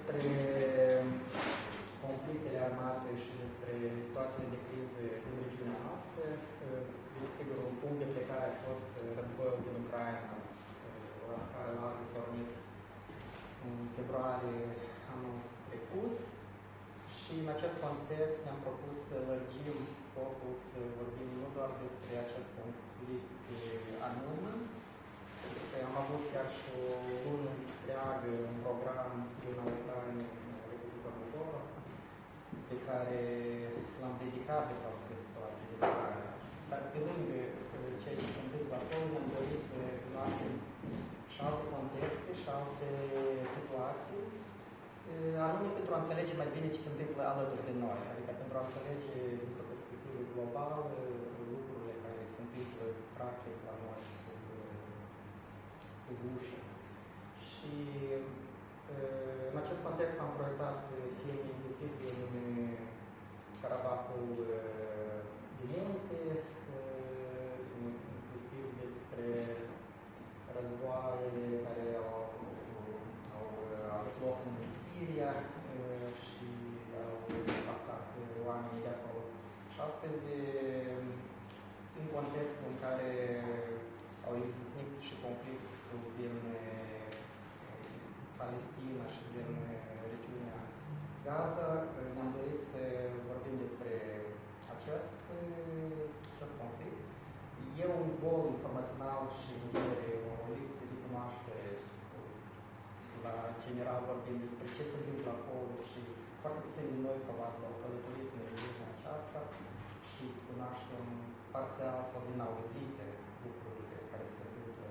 despre conflictele armate și despre situațiile de criză din regiunea noastră. Desigur, un punct de plecare a fost războiul din Ucraina, la scară largă, pornit în februarie anul trecut. Și în acest context ne-am propus să lărgim scopul, să vorbim nu doar despre acest conflict anume. Am avut chiar și o lună întreagă un program din Ucraina, în Republica Moldova, pe care l-am dedicat de fapt de situații de Ucraina. Dar pe lângă ceea ce se întâmplă acolo, ne-am dorit să cunoaștem și alte contexte și alte situații, anume pentru a înțelege mai bine ce se întâmplă alături de noi, adică pentru a înțelege dintr-o perspectivă globală lucrurile care se întâmplă practic la noi sub ușă. Și în acest context am proiectat filme inclusiv din Carabahul din Munte, inclusiv despre războaiele care au avut loc în Siria și au impactat oamenii de acolo. Și astăzi, în contextul în care au izbucnit și conflictul din Palestina și din regiunea Casa, ne-am dorit să vorbim despre acest conflict. E un gol informațional și, în genere, o lipsă de cunoaștere la general vorbim despre ce se întâmplă acolo și foarte puțin din noi, probabil, au călătorit în regiunea aceasta și cunoaștem parțial sau din auzite lucrurile care se întâmplă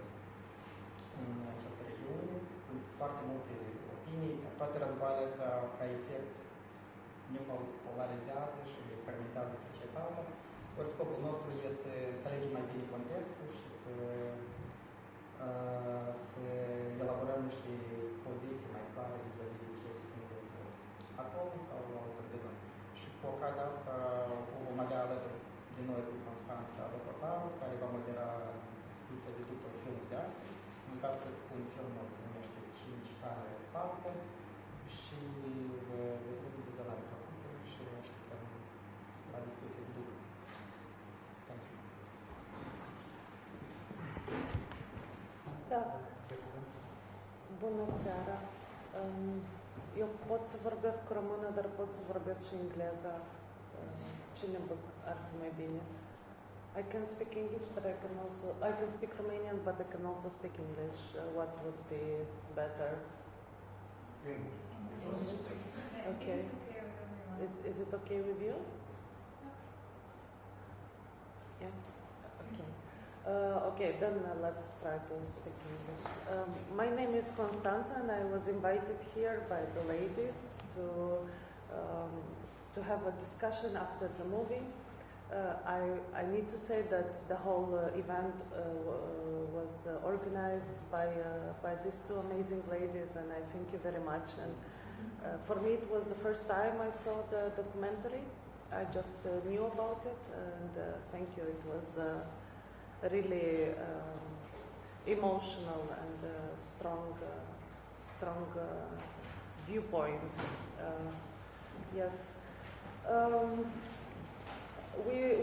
în această regiune. Sunt foarte multe opinii. Toate războaiele astea, ca efect, ne polarizează și fragmentează societatea. Ori scopul nostru este să înțelegem mai bine contextul și să elaborăm niște poziții mai clare vis-a-vis de ce se întâmplă acolo sau alături de noi. Și cu ocazia asta vom avea alături de noi cu Constanța Dohotaru, care va modera discuția de după filmul de astăzi. Am uitat să spun, filmul se numește Camere Sparte și vedem vizionarea capitolului și așteptăm la discuție de după. Da. Bună seara. Eu pot să vorbesc română, dar pot să vorbesc și engleză. Cine ar fi mai bine? I can speak English, but I can speak Romanian, but I can also speak English. What would be better? Okay. Is it okay with you? Yeah. Okay. Okay, then let's try to speak English. My name is Constanța, and I was invited here by the ladies to have a discussion after the movie. I need to say that the whole event was organized by these two amazing ladies, and I thank you very much. And for me, it was the first time I saw the documentary. I just knew about it, and thank you. It was really emotional and strong viewpoint. Yes.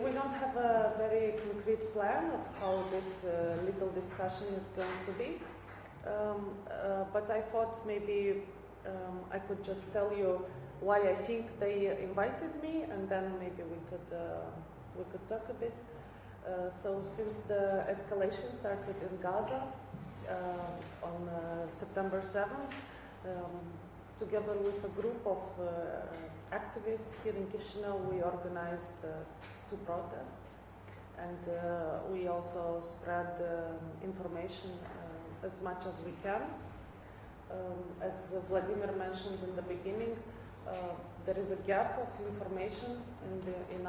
We don't have a very concrete plan of how this little discussion is going to be, but I thought maybe I could just tell you why I think they invited me, and then maybe we could talk a bit. So since the escalation started in Gaza on September 7th, together with a group of activists here in Chișinău, we organized two protests, and we also spread information as much as we can. As Vladimir mentioned in the beginning, there is a gap of information in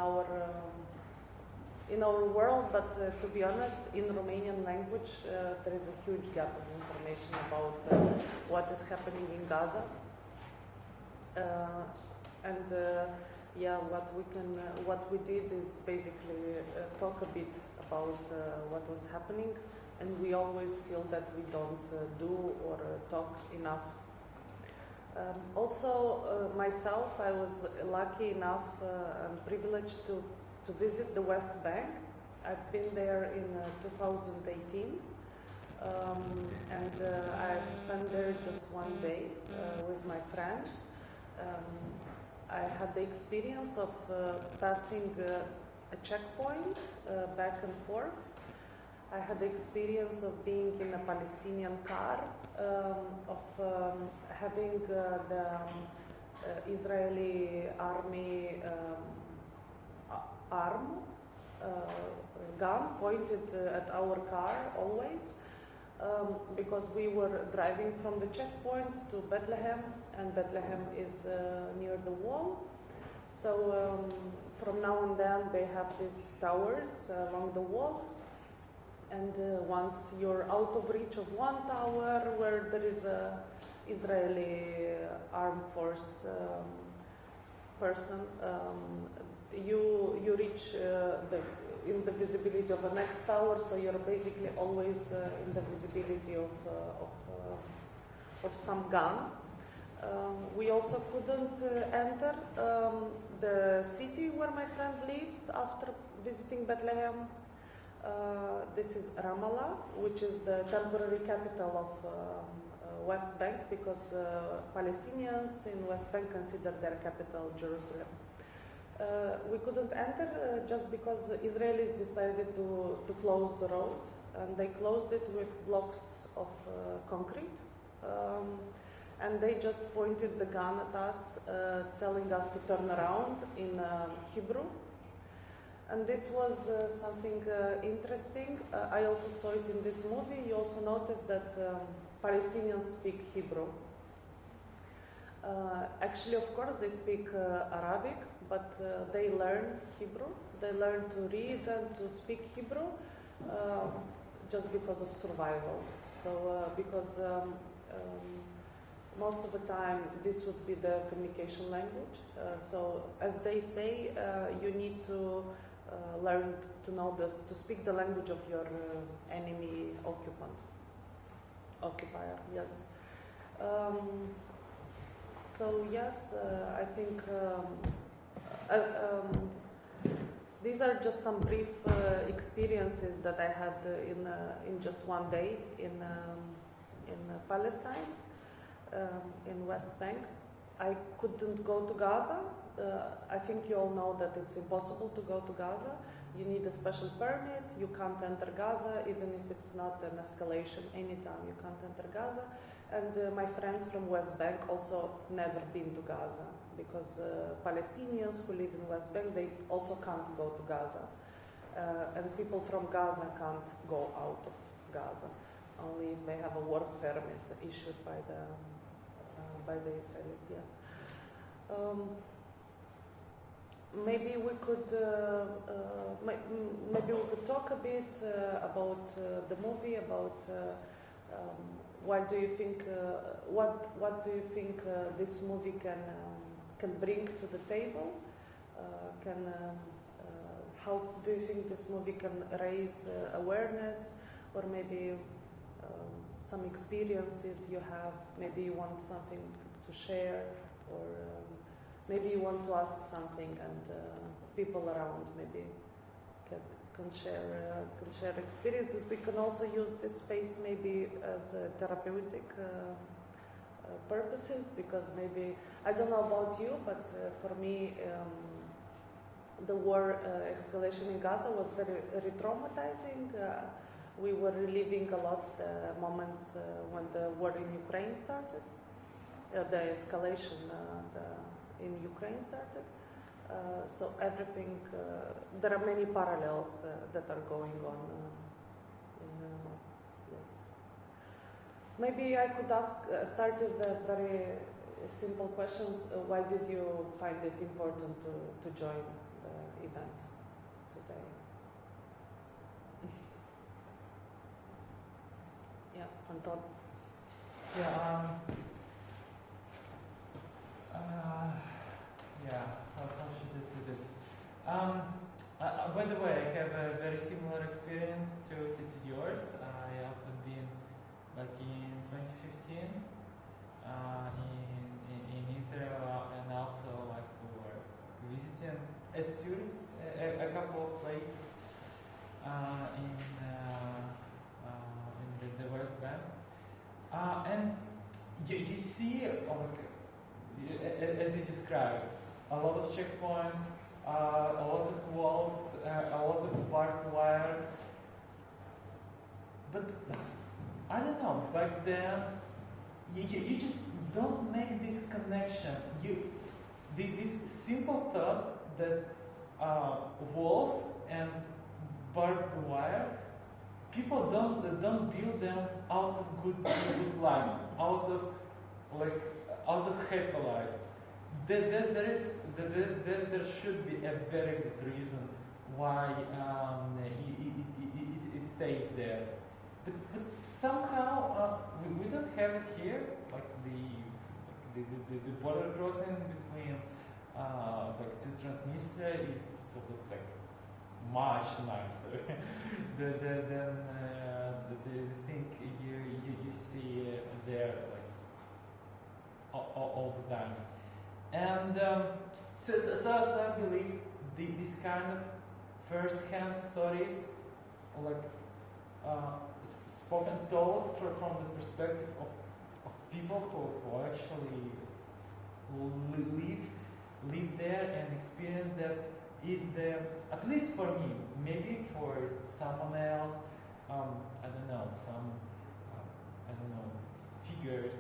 our world, but to be honest, in Romanian language, there is a huge gap of information about what is happening in Gaza. What we did is basically talk a bit about what was happening, and we always feel that we don't do or talk enough. Myself, I was lucky enough and privileged to visit the West Bank. I've been there in 2018, and I had spent there just one day with my friends. I had the experience of passing a checkpoint back and forth. I had the experience of being in a Palestinian car, of having the Israeli army gun pointed at our car always, because we were driving from the checkpoint to Bethlehem, and Bethlehem is near the wall. So from now and then they have these towers along the wall, and once you're out of reach of one tower where there is a Israeli armed force person, you reach in the visibility of the next tower, so you're basically always in the visibility of some gun. We also couldn't enter the city where my friend lives after visiting Bethlehem. This is Ramallah, which is the temporary capital of West Bank, because Palestinians in West Bank consider their capital Jerusalem. We couldn't enter just because Israelis decided to close the road, and they closed it with blocks of concrete. And they just pointed the gun at us, telling us to turn around in Hebrew. And this was something interesting. I also saw it in this movie. You also notice that Palestinians speak Hebrew. Actually, of course, they speak Arabic, but they learned Hebrew. They learned to read and to speak Hebrew just because of survival. So, because most of the time this would be the communication language. So, as they say, you need to learn to know this, to speak the language of your enemy occupier. Yes. So yes, I think these are just some brief experiences that I had in just one day in Palestine, in West Bank. I couldn't go to Gaza. I think you all know that it's impossible to go to Gaza. You need a special permit. You can't enter Gaza, even if it's not an escalation. Anytime you can't enter Gaza. And my friends from West Bank also never been to Gaza, because Palestinians who live in West Bank, they also can't go to Gaza. And people from Gaza can't go out of Gaza, only if they have a work permit issued by the Israelis. Yes. Maybe we could talk a bit about the movie, about why do you think what do you think this movie can bring to the table? How do you think this movie can raise awareness, or maybe some experiences you have? Maybe you want something to share, or maybe you want to ask something, and people around maybe can share experiences. We can also use this space maybe as therapeutic purposes, because maybe, I don't know about you, but for me the war escalation in Gaza was very re-traumatizing. We were reliving a lot the moments when the war in Ukraine started, the escalation in Ukraine started. So everything, there are many parallels that are going on. Yes. Maybe I could start with very simple questions. Why did you find it important to join the event today? Yeah, Anton. Yeah. How should I put it? By the way, I have a very similar experience to yours. I also been like in 2015 as tourists a couple of places in the West Bank, and you see, as you described, a lot of checkpoints, a lot of walls, a lot of barbed wire. But I don't know. Back then, you just don't make this connection. This simple thought that walls and barbed wire, people don't build them out of good life, out of happy life. There should be a very good reason why it stays there. But somehow we don't have it here, like the border crossing between to Transnistria is looks like much nicer than the thing you see there like all the time. And so I believe this kind of first-hand stories, like spoken told from the perspective of people who actually live there and experience that, is the, at least for me, maybe for someone else, I don't know, some figures,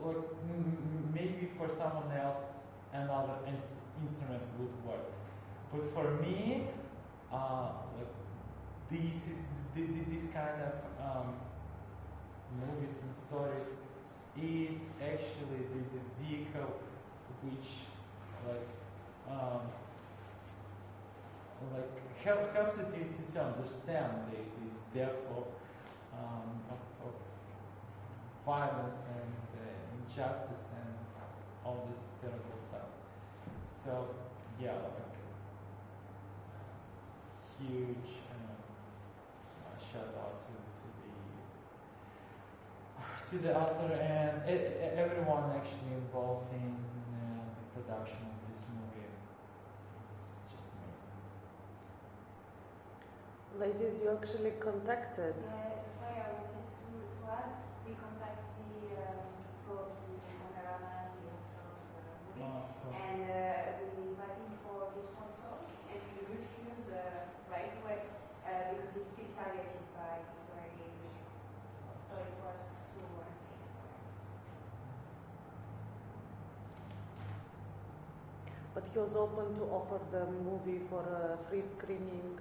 or maybe for someone else another instrument would work. But for me, this kind of movies and stories is actually the vehicle which helps you to understand the depth of violence and injustice and all this terrible stuff. So yeah, huge shout out to the author and everyone actually involved in the production of this movie. It's just amazing. Ladies, you actually contacted. I wanted to add, we contact the cameraman, the movie, and we invited him for this photo, and he refused right away because he's still targeted by Israeli regime. So it was too unsafe for him. But he was open to offer the movie for a free screening.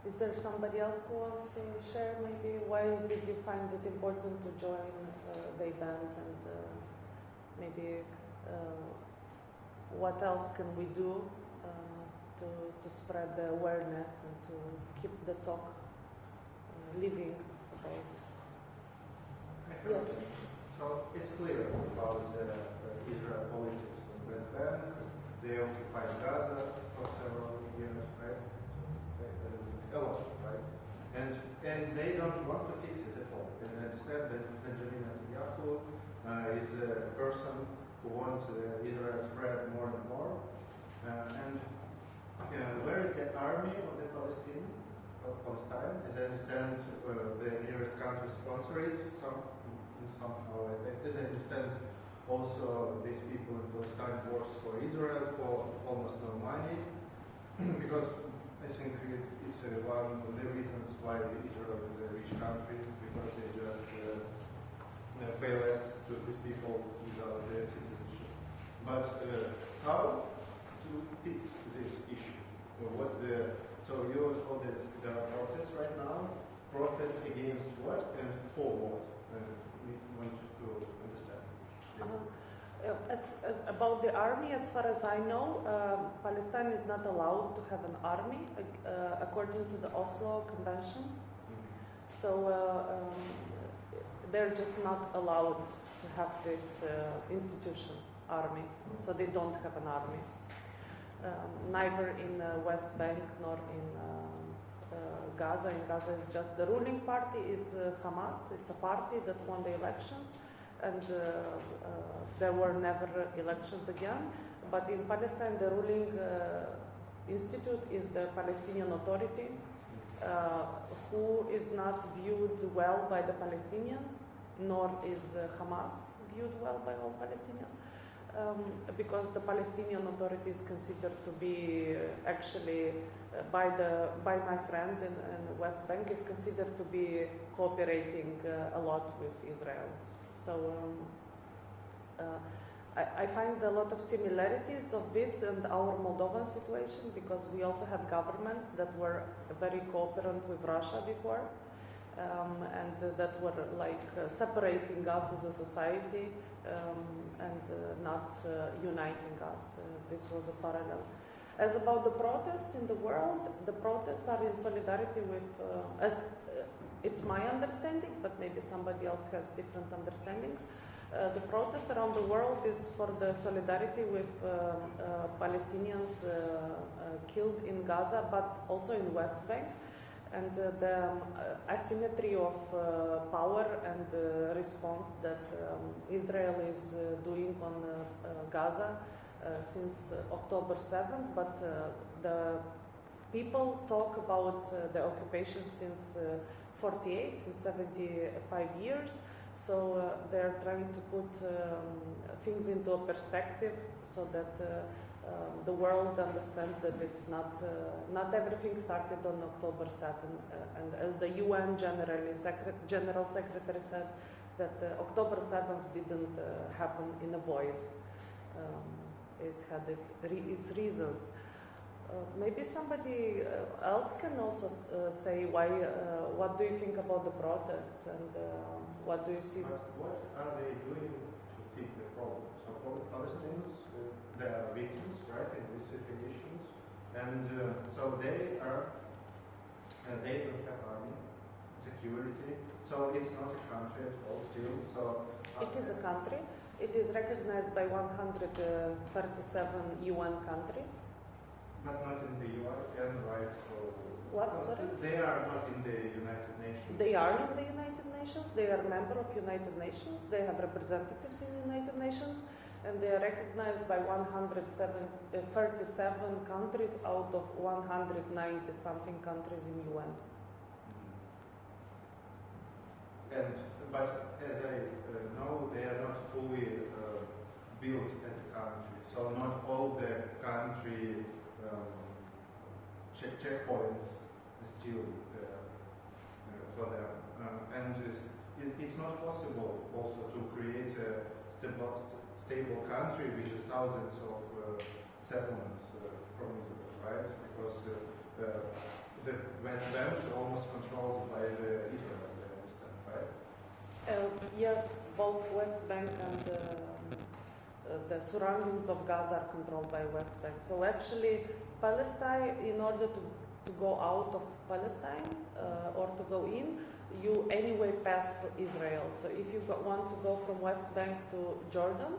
Is there somebody else who wants to share maybe why did you find it important to join the event, and maybe what else can we do to spread the awareness and to keep the talk living about? Yes. So it's clear about Israel politics in West Bank. They occupied Gaza for several years, right? A lot, right? And they don't want to fix it at all. And I understand that Benjamin Netanyahu is a person who wants Israel spread more and more. And where is the army of the Palestine? Palestine? As I understand, the nearest country sponsors it somehow. As I understand, also these people in Palestine work for Israel for almost no money, because I think it's one of the reasons why Israel is a rich country, because they just pay less to these people without their citizenship. But how to fix this issue? So you were told that there are protests right now. Protests against what and for what? We want to understand. As about the army, as far as I know, Palestine is not allowed to have an army according to the Oslo Convention. So they're just not allowed to have this institution, army. So they don't have an army. Neither in West Bank nor in Gaza. In Gaza is just the ruling party is Hamas. It's a party that won the elections, and there were never elections again. But in Palestine, the ruling institute is the Palestinian Authority, who is not viewed well by the Palestinians, nor is Hamas viewed well by all Palestinians. Because the Palestinian Authority is considered to be actually by my friends in West Bank is considered to be cooperating a lot with Israel. So I find a lot of similarities of this and our Moldovan situation, because we also had governments that were very cooperant with Russia before, and that were like separating us as a society and not uniting us. This was a parallel. As about the protests in the world, the protests are in solidarity with, it's my understanding, but maybe somebody else has different understandings. The protest around the world is for the solidarity with Palestinians killed in Gaza, but also in West Bank. And the asymmetry of power and response that Israel is doing on Gaza since October 7th, but the people talk about the occupation since 48, since 75 years. So they're trying to put things into a perspective so that the world understands that it's not everything started on October 7th. And as the UN General Secretary said, that October 7th didn't happen in a void. It had its reasons. Maybe somebody else can also say why. What do you think about the protests, and what do you see? But what are they doing to fix the problem? So Palestinians, they are victims, right, in these conditions, and so they don't have army, security. So it's not a country at all still. So it is a country. It is recognized by 137 UN countries. But not in the UN, right? So what, sorry? They are not in the United Nations. They are in the United Nations. They are a member of United Nations. They have representatives in the United Nations, and they are recognized by 137 countries out of 190-something countries in UN. But as I know, they are not fully built as a country. So not all the country checkpoints still for them, and it's not possible also to create a stable country with thousands of settlements from Israel, right? Because the West Bank is almost controlled by the Israel, as I understand, right? Yes, both West Bank and the surroundings of Gaza are controlled by West Bank. So actually, Palestine, in order to go out of Palestine or to go in, you anyway pass through Israel. So if you want to go from West Bank to Jordan,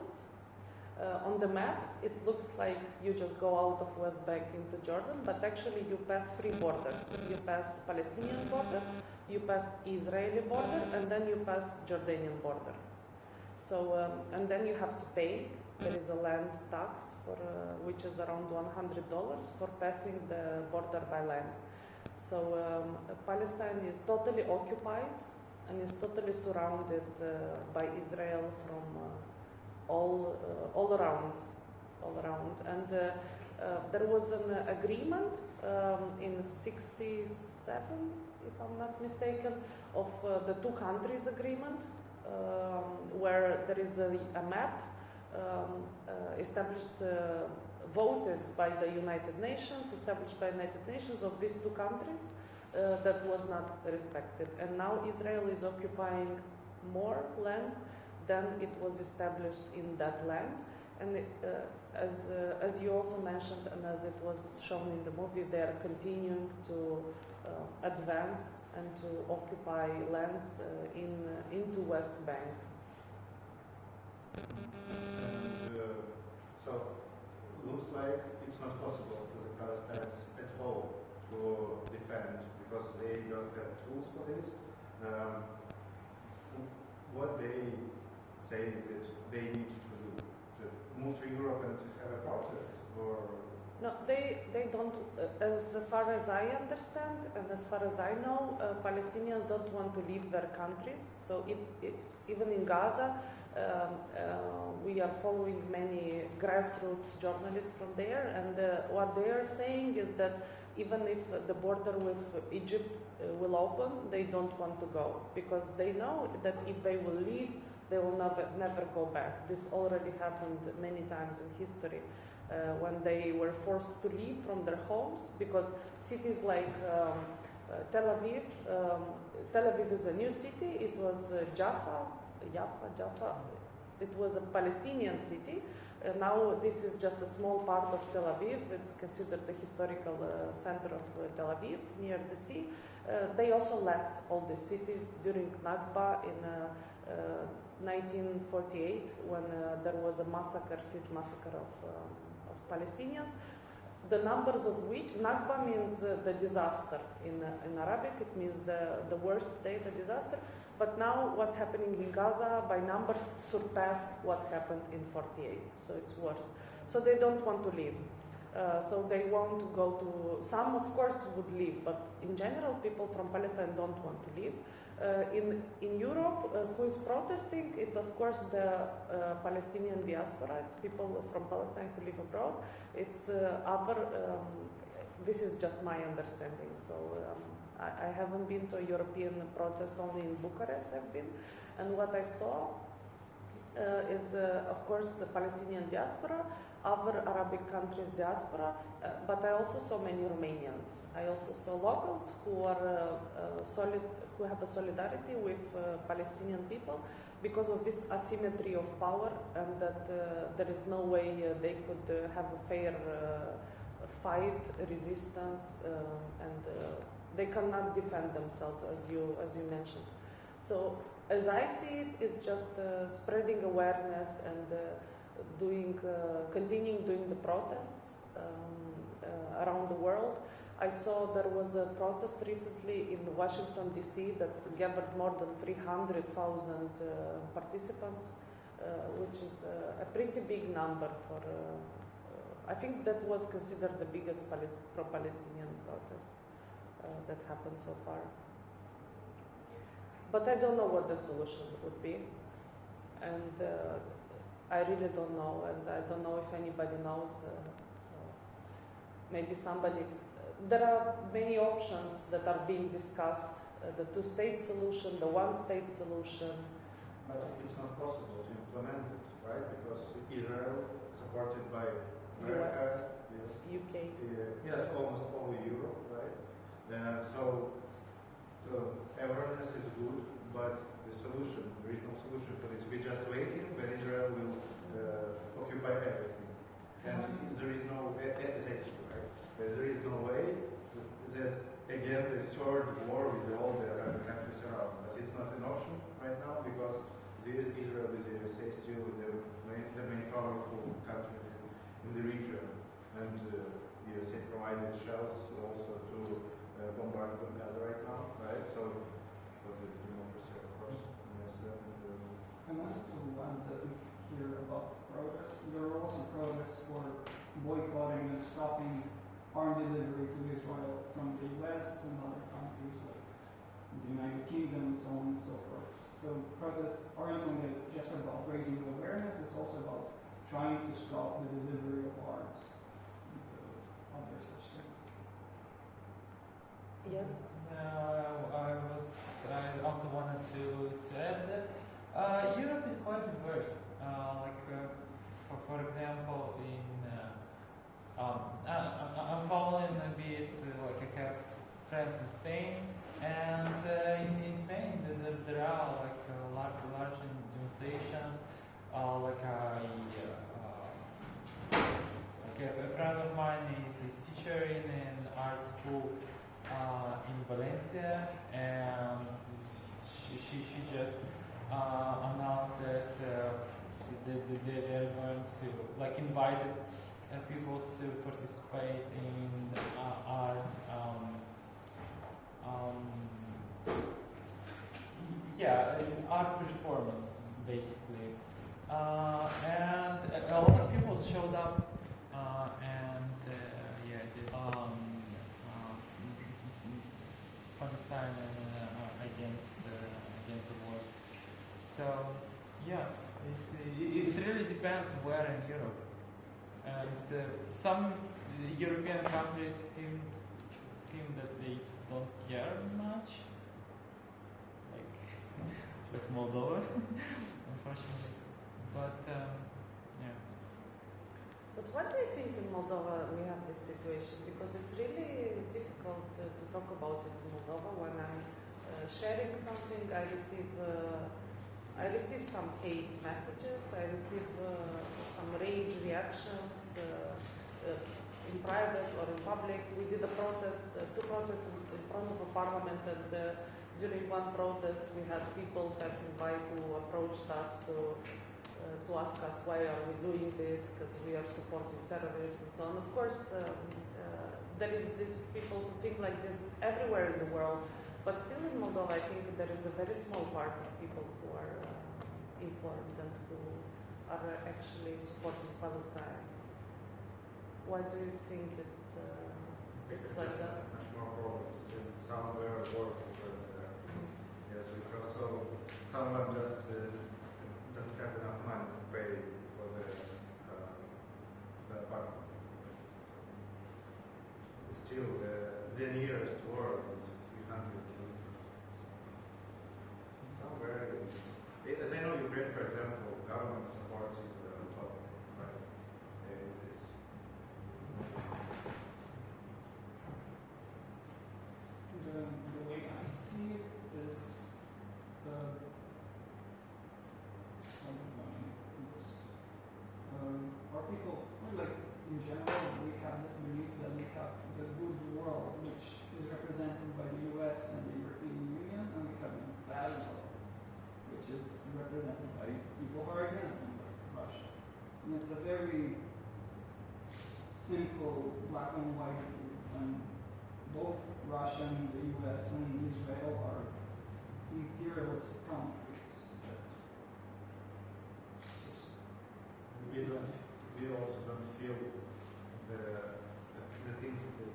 on the map, it looks like you just go out of West Bank into Jordan, but actually you pass three borders. You pass Palestinian border, you pass Israeli border, and then you pass Jordanian border. So, and then you have to pay. There is a land tax for which is around $100 for passing the border by land. So Palestine is totally occupied and is totally surrounded by Israel from all around. And there was an agreement in '67, if I'm not mistaken, of the two countries agreement, where there is a map established, voted by the United Nations, established by United Nations of these two countries, that was not respected. And now Israel is occupying more land than it was established in that land. And as you also mentioned, and as it was shown in the movie, they are continuing to advance and to occupy lands into West Bank. So looks like it's not possible for the Palestinians at all to defend, because they don't have tools for this. What they say that they need to do to move to Europe and to have a protest, or no, they don't. As far as I understand, and as far as I know, Palestinians don't want to leave their countries. So even in Gaza, we are following many grassroots journalists from there, and what they are saying is that even if the border with Egypt will open, they don't want to go, because they know that if they will leave, they will never go back. This already happened many times in history, when they were forced to leave from their homes, because cities like Tel Aviv, Tel Aviv is a new city. It was Jaffa. It was a Palestinian city. Now this is just a small part of Tel Aviv. It's considered the historical center of Tel Aviv, near the sea. They also left all the cities during Nakba in 1948, when there was a massacre, huge massacre of Palestinians. The numbers of which, Nakba means the disaster in Arabic. It means the worst day, the disaster. But now what's happening in Gaza by numbers surpassed what happened in 48. So it's worse. So they don't want to leave. So they want to go to, some of course would leave, but in general people from Palestine don't want to leave. In Europe, who is protesting? It's of course the Palestinian diaspora. It's people from Palestine who live abroad. It's other, this is just my understanding. So I haven't been to a European protest, only in Bucharest I've been. And what I saw is, of course, the Palestinian diaspora, other Arabic countries diaspora, but I also saw many Romanians. I also saw locals who are who have a solidarity with Palestinian people because of this asymmetry of power, and that there is no way they could have a fair fight, resistance, and they cannot defend themselves, as you mentioned. So, as I see it, it's just spreading awareness and continuing doing the protests around the world. I saw there was a protest recently in Washington, D.C. that gathered more than 300,000 participants, which is a pretty big number for. I think that was considered the biggest pro-Palestinian protest that happened so far. But I don't know what the solution would be, and I really don't know, and I don't know if anybody knows. Maybe somebody. There are many options that are being discussed: the two-state solution, the one-state solution. But it's not possible to implement it, right? Because Israel, supported by America, US, UK, yes, almost all Europe, right? So awareness is good, but the solution, there is no solution for this. We're just waiting when Israel will occupy everything. And there is no, as I see, right? There is no way that, again, the third war with all the Arab countries around. But it's not an option right now, because Israel is the USA still the main powerful country in the region. And the USA provided shells also to bombard Gaza right now, right? So, for the democracy, of course. Yes, I wanted to hear about protests. There are also protests for boycotting and stopping armed delivery to Israel from the US and other countries like the United Kingdom and so on and so forth. So protests aren't only just about raising awareness, it's also about trying to stop the delivery of arms and other such things. Yes. I also wanted to add that Europe is quite diverse. For example, I'm following a bit, like I have friends in Spain, and in Spain there are like large demonstrations. A friend of mine is teacher in an art school in Valencia, and she just announced that they're going to invited people to participate in art art performance, basically. And a lot of people showed up Palestine against the war. So it really depends where in Europe. And some European countries seem that they don't care much, like Moldova, unfortunately. But But what do you think in Moldova we have this situation? Because it's really difficult to talk about it in Moldova. When I'm sharing something, I receive some hate messages, I receive some rage reactions in private or in public. We did a protest, two protests in front of a parliament, and during one protest we had people passing by who approached us to ask us why are we doing this, because we are supporting terrorists and so on. Of course, there is these people who think like that everywhere in the world, but still in Moldova, I think there is a very small part of people who are informed and who are actually supporting Palestine. Why do you think it's like that? Much more problems. Somewhere worse because yes, because so someone just doesn't have enough money to pay for the apartment. Still, the nearest world is 300 kilometers. Somewhere, as I know, Ukraine, for example, government supports it on top, right? There is this. The way I see it is our people, like in general, we have this belief that we have the good world, which is represented by the US and the European Union, and we have the bad world, which is represented by people who are against them, like Russia. And it's a very simple black and white view, and both Russia and the US and Israel are imperialist countries. We also don't feel the things that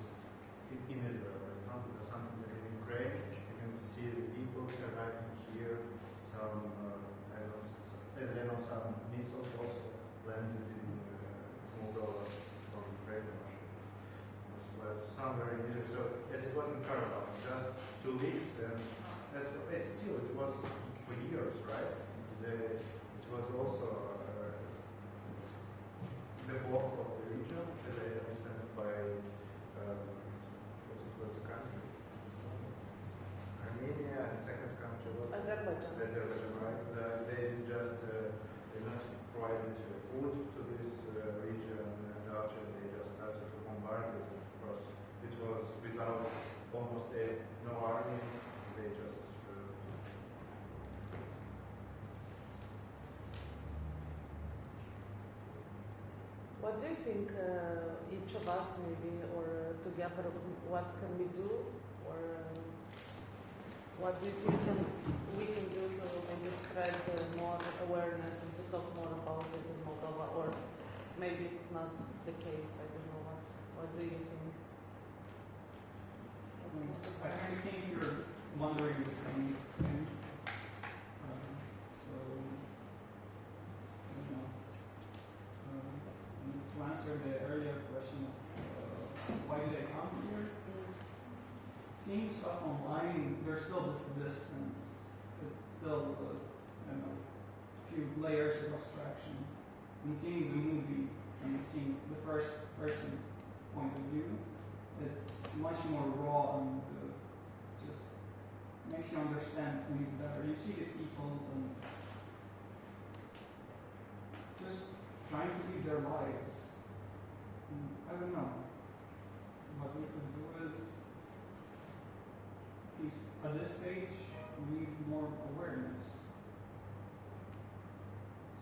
in Israel, for example, there's something that in Ukraine, you can see the people arriving here, some, I don't know, some missiles also landed in Moldova from Ukraine, but somewhere in Israel. So as it was in Karabakh, just 2 weeks, and it was for years, right? It was also the bulk of the region, as I understand, by what was the country? Armenia, and the second country was Azerbaijan. Azerbaijan, right? They just they're not provided food to this region, and after they just started to bombard it. Of course, it was without almost no army. They just What do you think, each of us maybe, or together, what can we do, or what do you think we can do to maybe spread more awareness and to talk more about it in Moldova, or maybe it's not the case, I don't know what do you think? I think you're wondering the same thing. To answer the earlier question of why did I come here, seeing stuff online, there's still this distance. It's still, a few layers of abstraction. And seeing the movie and seeing the first person point of view, it's much more raw and just makes you understand things better. You see the people and just trying to live their lives. I don't know. What we could do is, at least at this stage, we need more awareness.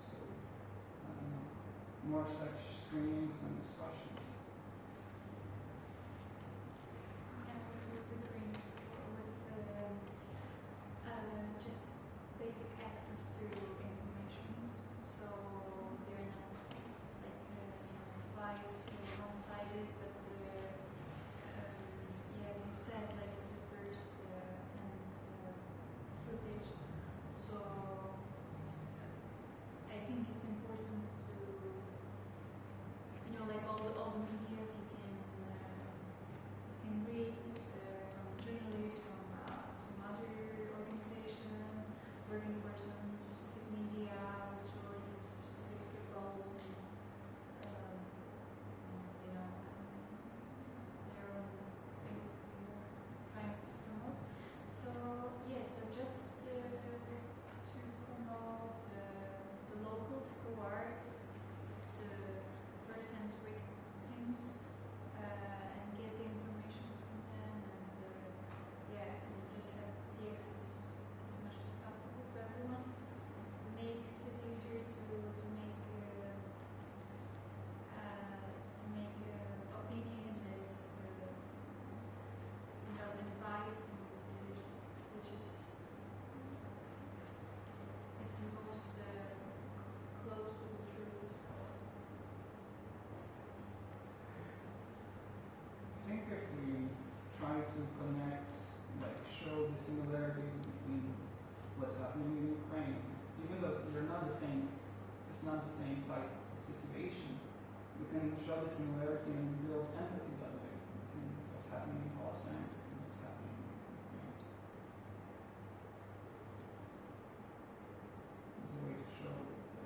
So, I don't know, more such screenings and discussions. And I would agree with just not the same type of situation. You can show the similarity and build empathy that way between what's happening in Palestine and what's happening in Ukraine. There's a way to show that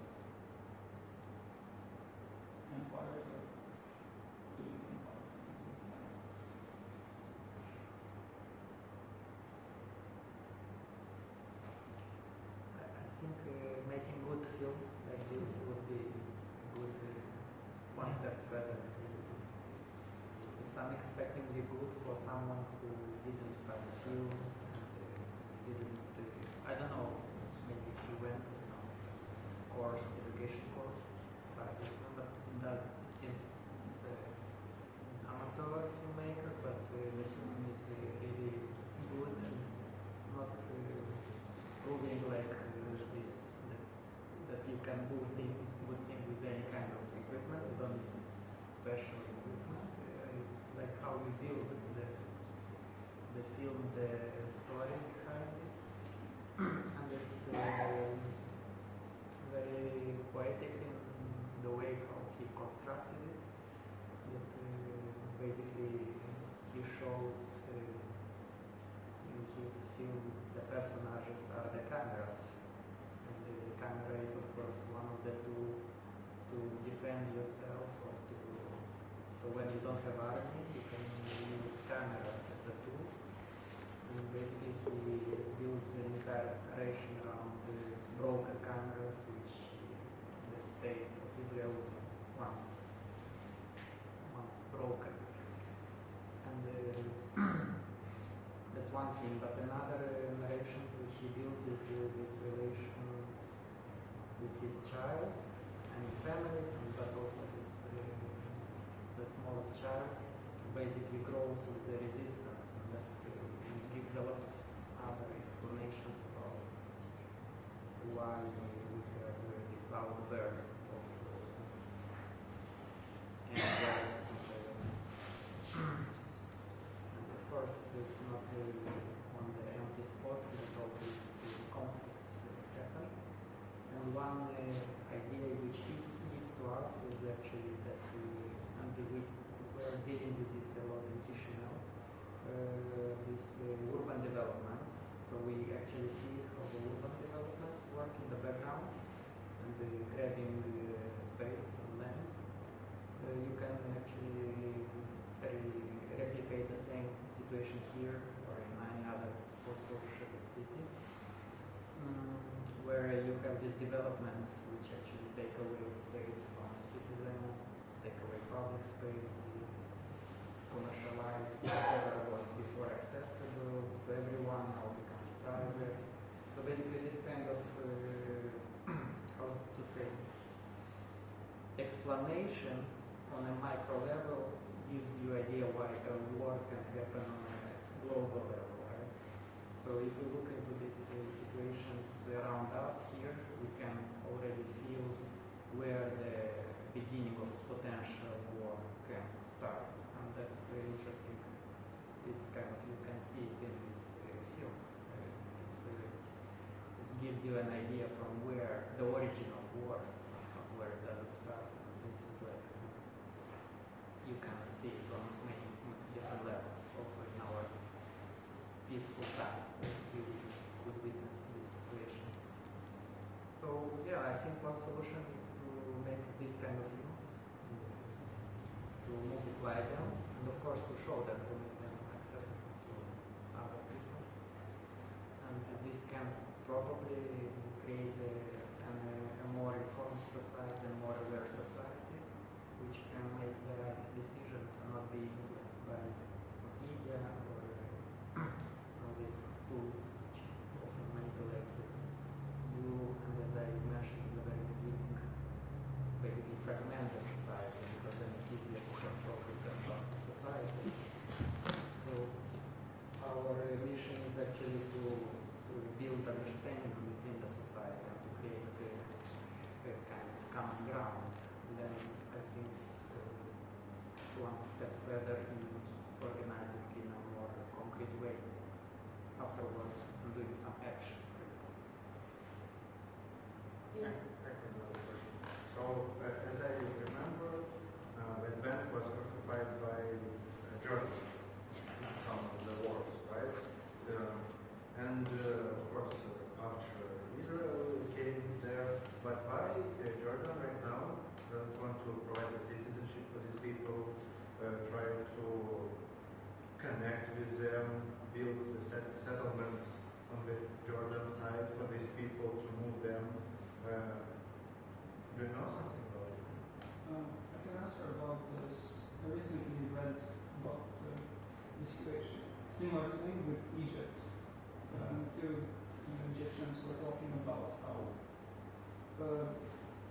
empires are doing empires at the same time. I think making good films like this would be good one step further. It's unexpectedly good for someone who didn't study film, didn't, I don't know, maybe he went to some course, education course, study film, but that since it's an amateur filmmaker, but the film is really good and not proving like this, that you can do things, good things with any kind of equipment. You don't need special equipment. It's like how you build the film, the story behind it, and it's very poetic in the way how he constructed it. That basically he shows in his film the personages are the cameras, and the camera is of course one of the two to defend yourself, or to, so when you don't have army you can use camera as a tool. And basically he builds an entire operation around the broken cameras which the state of Israel once broken. And that's one thing, but another narration which he builds is this relation with his child and family, but also this the smallest child basically grows with the resistance, and that's it gives a lot of other explanations about why we have this outburst of anger. And of course it's not on the empty spot that all these conflicts happen. And one idea which he gives to us is actually that we were dealing with it a lot in Chișinău, with urban developments. So we actually see how the urban developments work in the background and grabbing space and land. You can actually replicate the same situation here or in any other post-socialist city, where you have these developments which actually take away space from citizens, take away public spaces, commercialize whatever was before accessible to everyone now becomes private. So basically this kind of, how to say, explanation on a micro level gives you idea why a war can happen on a global level, right? So if we look into these situations around us here, we can already feel where the beginning of potential war can start. And that's very interesting. It's kind of, you can see it in this film. It gives you an idea from where the origin of war, somehow, where it doesn't start. This is like, you can see it from many different levels, also in our peaceful times that we could witness these situations. So yeah, I think one solution is to make these kind of films, to multiply them, and of course to show them, to make them accessible to other people. And this can probably create a more informed society, a more aware society, which can make the right decisions and not be influenced by mass media or all these tools which often manipulate this view, and as I mentioned in the very beginning, basically fragment the society, because then it's easier to control different parts of society. So our mission is actually to build understanding within the society and to create a kind of common ground. And then I think it's one step further in organizing in a more concrete way afterwards and doing some action, for example. Yeah. I have another question. as I remember, West Bank was occupied by Jordan in some of the wars, right? And of course, after Israel came there, but why Jordan right now doesn't want to provide the citizenship for these people, try to connect with them, build the settlements on the Jordan side for these people to move them. Do you know something about it? I can answer about this. I recently read about the situation. Similar thing with Egypt. Two Egyptians were talking about how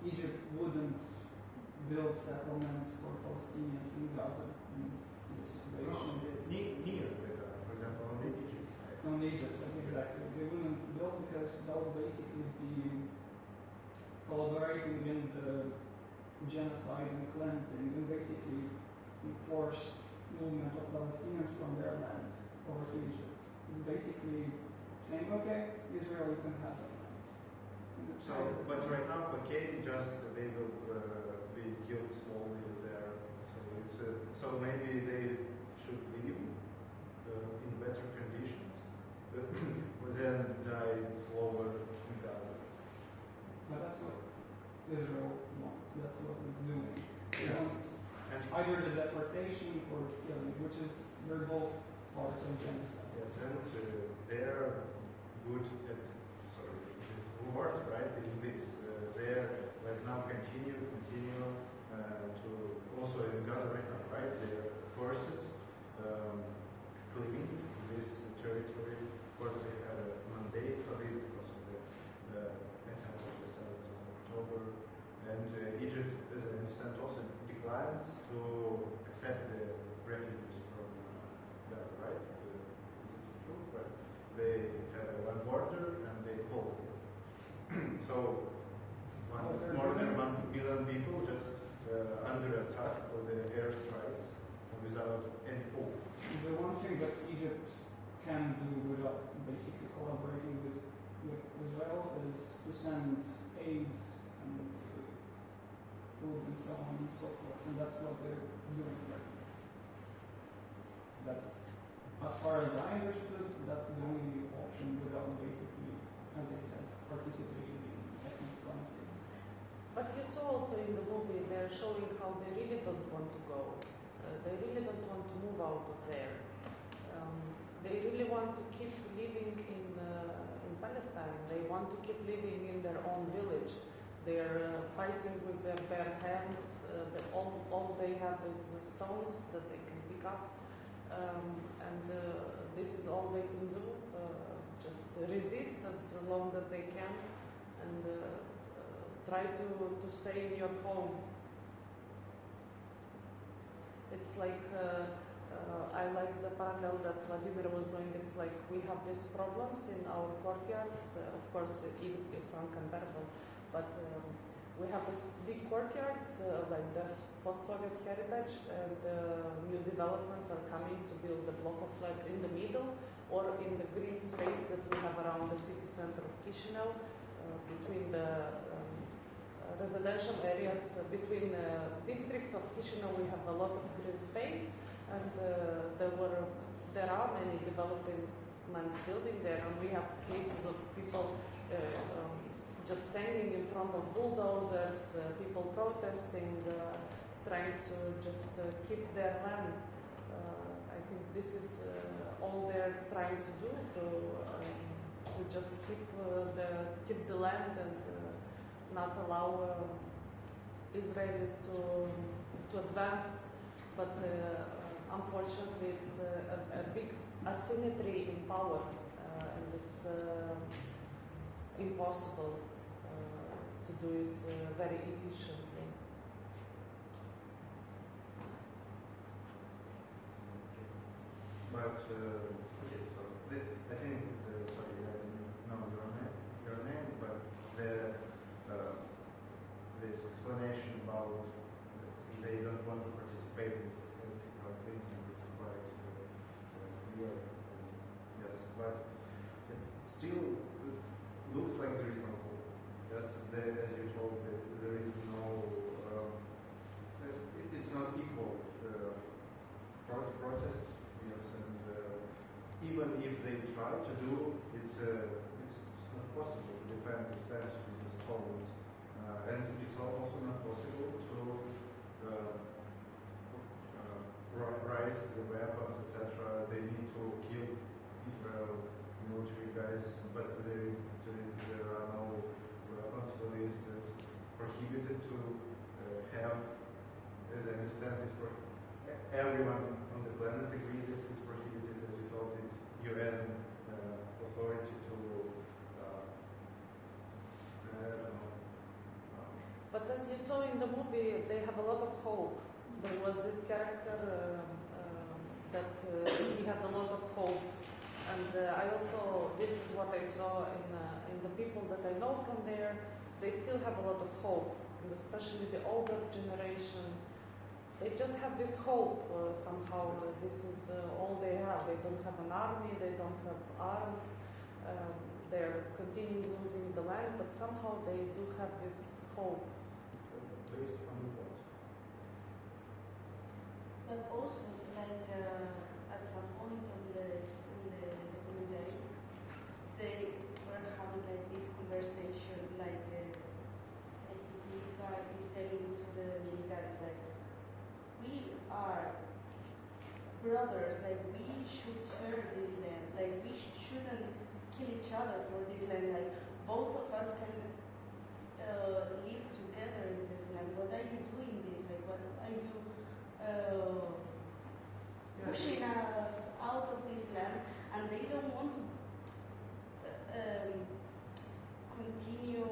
Egypt wouldn't build settlements for Palestinians in Gaza in the situation. Near, for example, on the Egypt side. On Egypt side, exactly. They wouldn't build because that would basically be collaborating in the genocide and cleansing and basically forced movement of Palestinians from their land over to Egypt. It's basically saying, okay, Israel, you can have that land. So, but right now, okay, just they will be killed slowly there. So it's so maybe they should leave in better conditions, but then die slower in Gaza. But that's what Israel wants. That's what it's doing. It Yes. wants And either the deportation or killing, which is they're both parts of genocide. yes, and they're good at these words, right? In this, they're right now continue to also in Gaza right now, right? Their forces clean this territory. Of course, they have a mandate for this because of the attack of the 7th of October, and Egypt, as I understand, also declines to accept the refugees from Gaza, right? Is it true? Right. They have one border and they hold it. So more than 1 million people just under attack of the airstrikes without any hope. The one thing that Egypt can do without basically collaborating with Israel is to send aid and food and so on and so forth, and that's what they're doing right now. That's, as far as I understood, that's the only option without basically, as I said, participating in ethnic cleansing. But you saw also in the movie they're showing how they really don't want to go. They really don't want to move out of there. They really want to keep living in Palestine. They want to keep living in their own village. They're fighting with their bare hands. All they have is stones that they can pick up. And this is all they can do. Just resist as long as they can and try to stay in your home. It's like, I like the parallel that Vladimir was doing. It's like we have these problems in our courtyards. Of course, it's uncomparable, but we have these big courtyards, like there's post-Soviet heritage, and new developments are coming to build a block of flats in the middle or in the green space that we have around the city center of Chișinău, between the residential areas, between districts of Chișinău. We have a lot of green space, and there are many developments building there, and we have cases of people just standing in front of bulldozers, people protesting, trying to just keep their land. I think this is all they're trying to do, to just keep the land and not allow Israelis to advance. But unfortunately, it's a big asymmetry in power, and it's impossible to do it very efficiently. But okay, so I think sorry, I didn't know your name, but this explanation about they don't want to participate in this political cleansing is quite clear. Yes, but still it looks like there is no hope. Yes, as you told, there is no they try to do, it's not possible to defend the stance with the stones. And it's also not possible to rise the weapons, etc. They need to kill Israel military guys, but there are no weapons for this. It's prohibited to have, as I understand, everyone on the planet agrees that it's prohibited. As you told, it's UN authority to But as you saw in the movie, they have a lot of hope. There was this character that he had a lot of hope, and I also, this is what I saw in the people that I know from there. They still have a lot of hope, and especially the older generation. They just have this hope somehow. This is all they have. They don't have an army. They don't have arms. They're continuing losing the land, but somehow they do have this hope. based on what? But also, like at some point in the documentary, they were having like this conversation, like this guy is saying to the militaries, like, we are brothers, like we should serve this land, like we shouldn't kill each other for this land, like both of us can live together in this land. What are you doing this? Like what are you pushing us out of this land? And they don't want to continue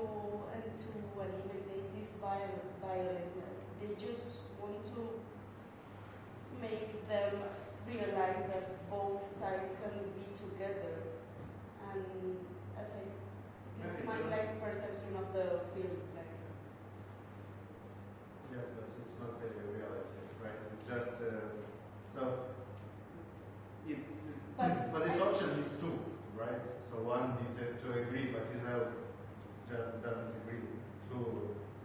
and to eliminate this violence. They just want to make them realize that both sides can be together. And as this is my like perception of the film. Like. Yeah, but it's not a reality, right? It's just for this option is two, right? So one need to agree, but Israel just doesn't agree to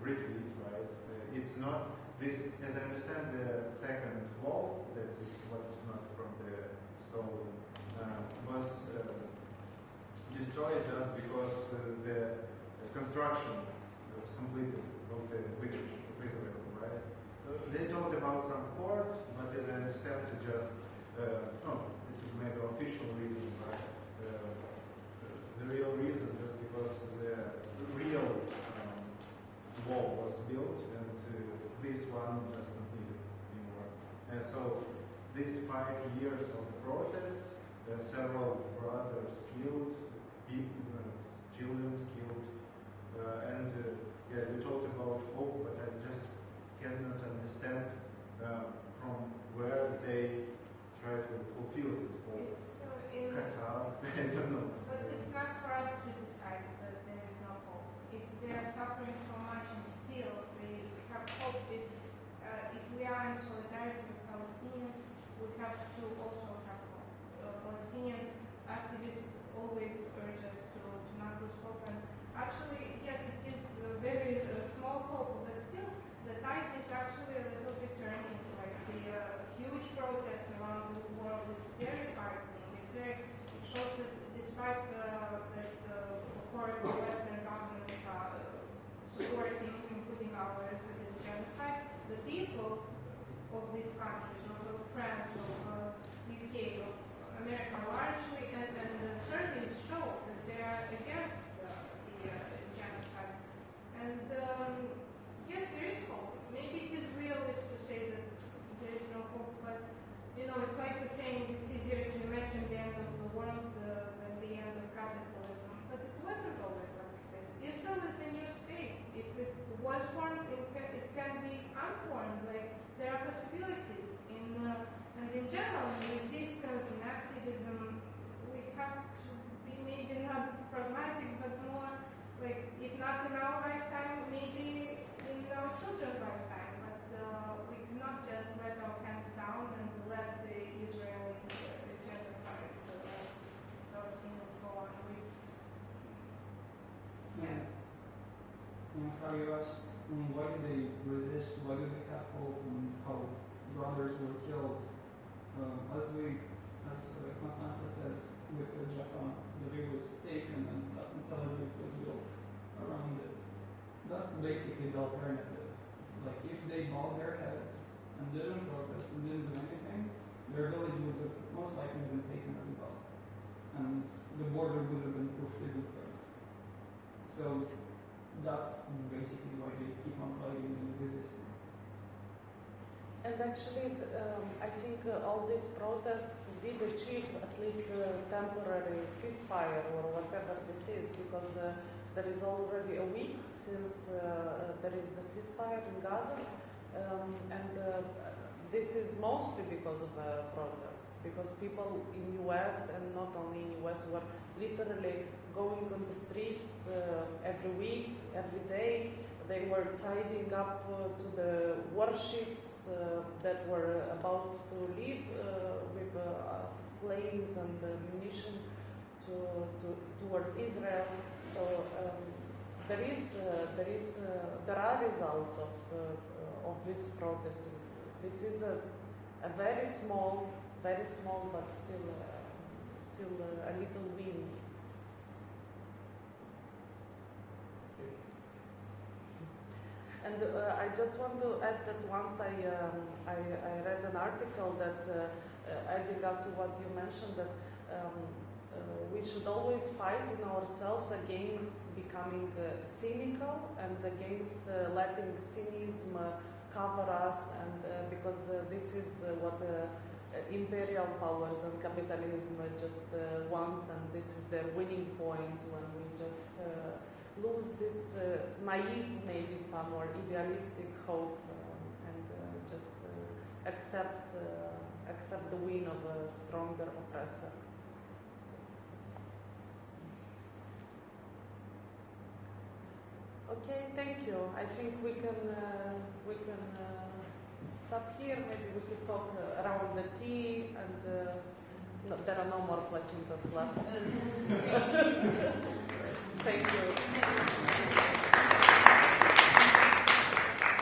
retreat, right? It's not this, as I understand, the second wall that is what is not from the stone was destroyed just because the construction was completed of the village of Israel, right? They talked about some court, but as I understand, it just it's maybe official reason, right? The real reason just because the real wall was built and this one just completed anymore. And so these 5 years of protests, several brothers killed, children killed, and yeah, we talked about hope, but I just cannot understand from where they try to fulfill this hope. Qatar, I don't know. But it's not for us to decide that there is no hope. If they are suffering so much and still they have hope, it's, if we are in solidarity with Palestinians, we have to also have hope. Palestinian activists always urge us to not lose hope. And actually, yes, it is a very small hope, but still the tide is actually a little bit turning. Like the huge protests around the world is very heartening. It shows that despite the horrible Western governments supporting, including ours, this genocide, the people of these countries, of France, of UK, of America largely, and the surveys show that they are against the genocide. And yes, there is hope. Maybe it is realist to say that there is no hope, but it's like the saying, it's easier to imagine the end of the world than the end of capitalism. But it wasn't always like this. Israel is a new state. If it was formed, it can be unformed. Like, there are possibilities. And in general, in resistance and activism, we have to be maybe not pragmatic, but more, like, if not in our lifetime, maybe in our children's lifetime. But we cannot just let our hands down and let the Israeli genocide, those things go on. Yes. How you asked, why do they resist? Why do they have hope? And how brothers were killed? As Constanța said, with Japan, that it was taken and Tel Aviv was built around it. That's basically the alternative. Like if they bowed their heads and didn't protest and didn't do anything, their village would have most likely been taken as well. And the border would have been pushed even further. So that's basically why they keep on fighting and resisting. And actually, I think all these protests did achieve at least a temporary ceasefire or whatever this is, because there is already a week since there is the ceasefire in Gaza, and this is mostly because of protests, because people in US and not only in US were literally going on the streets every week, every day. They were tidying up to the warships that were about to leave with planes and munition towards Israel. So there are results of this protesting. This is a very small, but still a little win. And I just want to add that once I read an article that adding up to what you mentioned, that we should always fight in ourselves against becoming cynical and against letting cynism cover us, and because this is what imperial powers and capitalism just wants, and this is their winning point when we just lose this naive, maybe some, or idealistic hope, and just accept the win of a stronger oppressor. Okay, thank you. I think we can stop here. Maybe we could talk around the tea, and no, there are no more placentas left. Thank you.